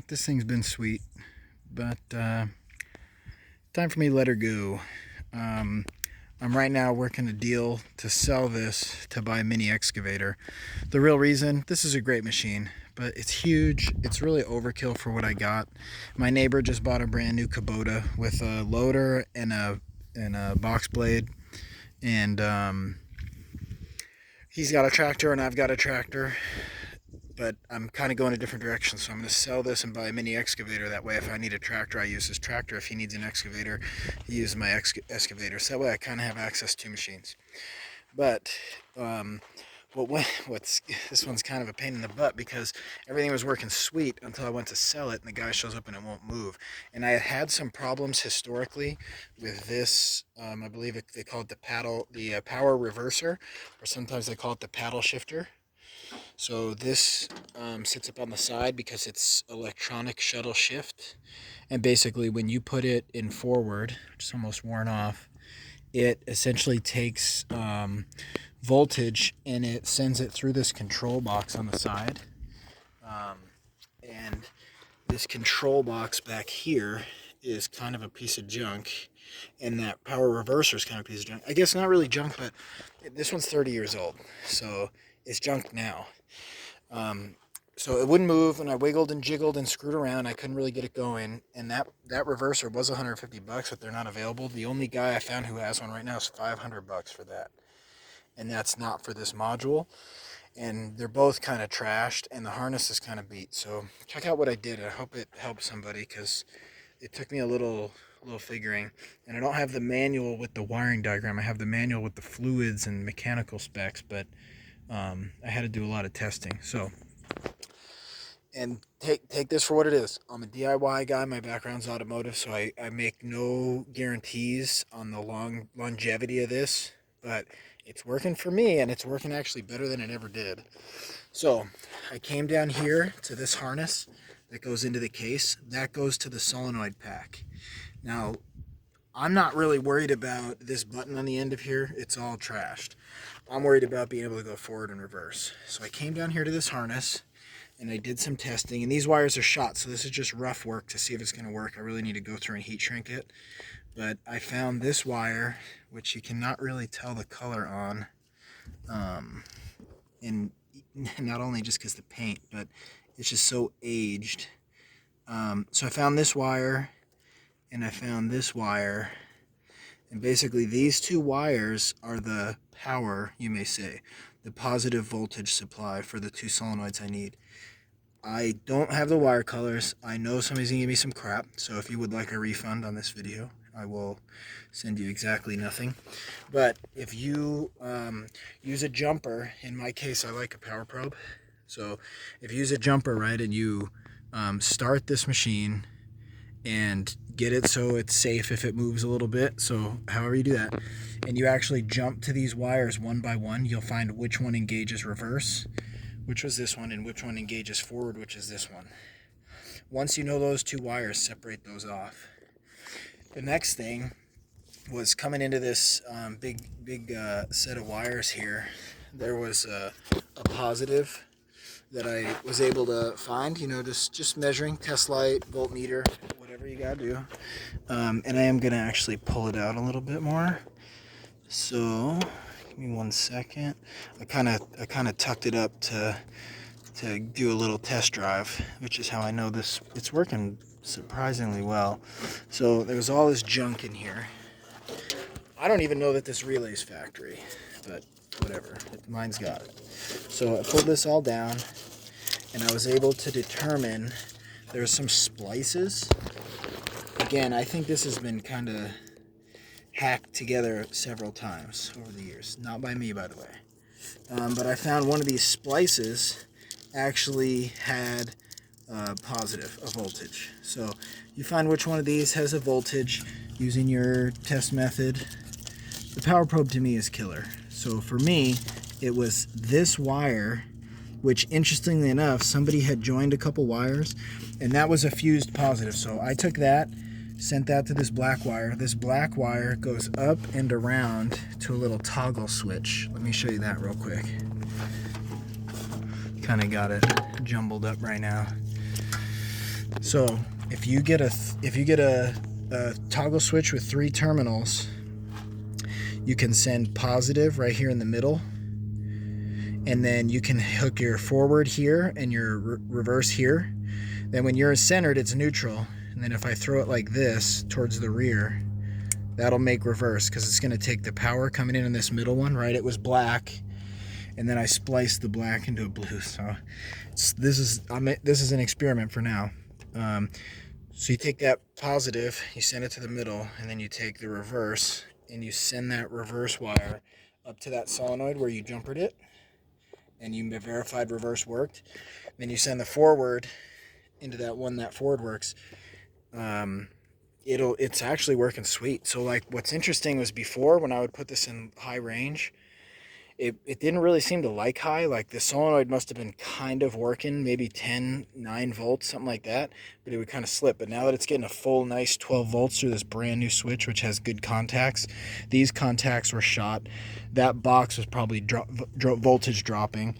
This thing's been sweet, but time for me to let her go. Um, I'm right now working a deal to sell this to buy a mini excavator. The real reason, this is a great machine, but it's huge. It's really overkill for what I got. My neighbor just bought a brand new Kubota with a loader and a box blade, and he's got a tractor and I've got a tractor. But I'm kind of going a different direction, so I'm going to sell this and buy a mini excavator. That way, if I need a tractor, I use his tractor. If he needs an excavator, he uses my excavator. So that way I kind of have access to machines. But what's this one's kind of a pain in the butt, because everything was working sweet until I went to sell it and the guy shows up and it won't move. And I had some problems historically with this. I believe they call it the power reverser, or sometimes they call it the paddle shifter. So this sits up on the side because it's electronic shuttle shift. And basically when you put it in forward, which is almost worn off, it essentially takes voltage and it sends it through this control box on the side. And this control box back here is kind of a piece of junk. And that power reverser is kind of a piece of junk. I guess not really junk, but this one's 30 years old. So it's junk now. So it wouldn't move, and I wiggled and jiggled and screwed around. I couldn't really get it going, and that reverser was $150, but they're not available. The only guy I found who has one right now is $500 for that, and that's not for this module. And they're both kind of trashed, and the harness is kind of beat. So check out what I did. I hope it helps somebody, because it took me a little figuring, and I don't have the manual with the wiring diagram. I have the manual with the fluids and mechanical specs, but I had to do a lot of testing. So, and take this for what it is. I'm a DIY guy. My background's automotive, so I make no guarantees on the longevity of this, but it's working for me, and it's working actually better than it ever did. So I came down here to this harness that goes into the case. That goes to the solenoid pack. Now, I'm not really worried about this button on the end of here. It's all trashed. I'm worried about being able to go forward and reverse. So I came down here to this harness and I did some testing, and these wires are shot, so this is just rough work to see if it's going to work. I really need to go through and heat shrink it. But I found this wire, which you cannot really tell the color on, and not only just because the paint, but it's just so aged. So I found this wire, and I found this wire, and basically these two wires are the power, you may say, the positive voltage supply for the two solenoids I need. I don't have the wire colors. I know somebody's gonna give me some crap, so if you would like a refund on this video, I will send you exactly nothing. But if you use a jumper, in my case I like a power probe, so if you use a jumper, right, and you start this machine and get it so it's safe if it moves a little bit, so however you do that, and you actually jump to these wires one by one, you'll find which one engages reverse, which was this one, and which one engages forward, which is this one. Once you know those two wires, separate those off. The next thing was coming into this big set of wires here. There was a positive that I was able to find, you know, just measuring, test light, voltmeter, whatever you gotta do. And I am gonna actually pull it out a little bit more. So give me 1 second. I kind of tucked it up to do a little test drive, which is how I know it's working surprisingly well. So there was all this junk in here. I don't even know that this relay's factory, but whatever, mine's got it. So I pulled this all down, and I was able to determine there's some splices. Again, I think this has been kind of hacked together several times over the years. Not by me, by the way. But I found one of these splices actually had positive, a voltage. So you find which one of these has a voltage using your test method. The power probe to me is killer. So for me, it was this wire, which interestingly enough, somebody had joined a couple wires, and that was a fused positive. So I took that, sent that to this black wire. This black wire goes up and around to a little toggle switch. Let me show you that real quick. Kind of got it jumbled up right now. So if you get a toggle switch with 3 terminals, you can send positive right here in the middle, and then you can hook your forward here and your reverse here. Then when you're centered, it's neutral, and then if I throw it like this towards the rear, that'll make reverse, because it's going to take the power coming in this middle one, right? It was black, and then I spliced the black into a blue. So this is an experiment for now. So you take that positive, you send it to the middle, and then you take the reverse and you send that reverse wire up to that solenoid where you jumpered it, and you verified reverse worked. Then you send the forward into that one that forward works. It's actually working sweet. So like what's interesting was before, when I would put this in high range, it didn't really seem to like high. Like the solenoid must have been kind of working, maybe 9 volts, something like that, but it would kind of slip. But now that it's getting a full nice 12 volts through this brand new switch, which has good contacts, these contacts were shot. That box was probably voltage dropping.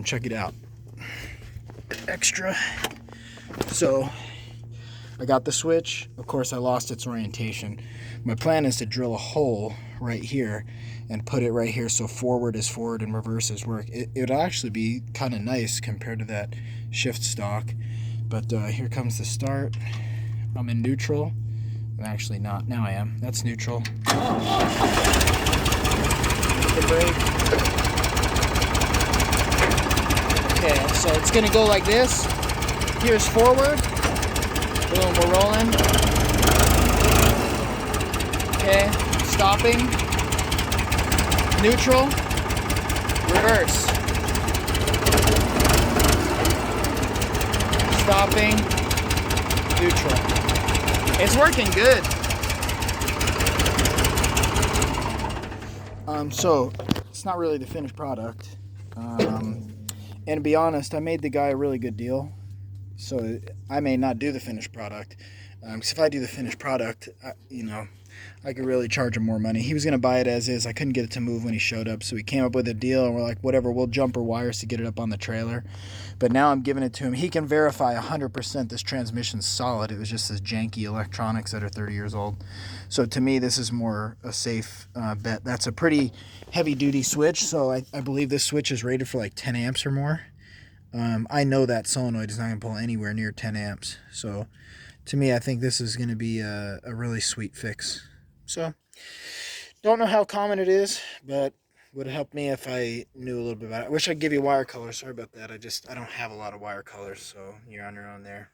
Check it out. Extra. So I got the switch. Of course, I lost its orientation. My plan is to drill a hole right here and put it right here so forward is forward and reverse is work. It would actually be kind of nice compared to that shift stock. But here comes the start. I'm in neutral. I'm actually not. Now I am. That's neutral. The brake. Okay, so it's going to go like this. Here's forward. Boom, we're rolling. Okay, stopping. Neutral. Reverse. Stopping. Neutral. It's working good. So it's not really the finished product. And to be honest, I made the guy a really good deal. So I may not do the finished product. Because if I do the finished product, I could really charge him more money. He was going to buy it as is. I couldn't get it to move when he showed up. So we came up with a deal, and we're like, whatever, we'll jumper wires to get it up on the trailer. But now I'm giving it to him. He can verify 100% this transmission's solid. It was just this janky electronics that are 30 years old. So to me, this is more a safe bet. That's a pretty heavy-duty switch. So I believe this switch is rated for like 10 amps or more. I know that solenoid is not going to pull anywhere near 10 amps. So to me, I think this is going to be a really sweet fix. So don't know how common it is, but would help me if I knew a little bit about it. I wish I could give you wire colors. Sorry about that. I don't have a lot of wire colors, so you're on your own there.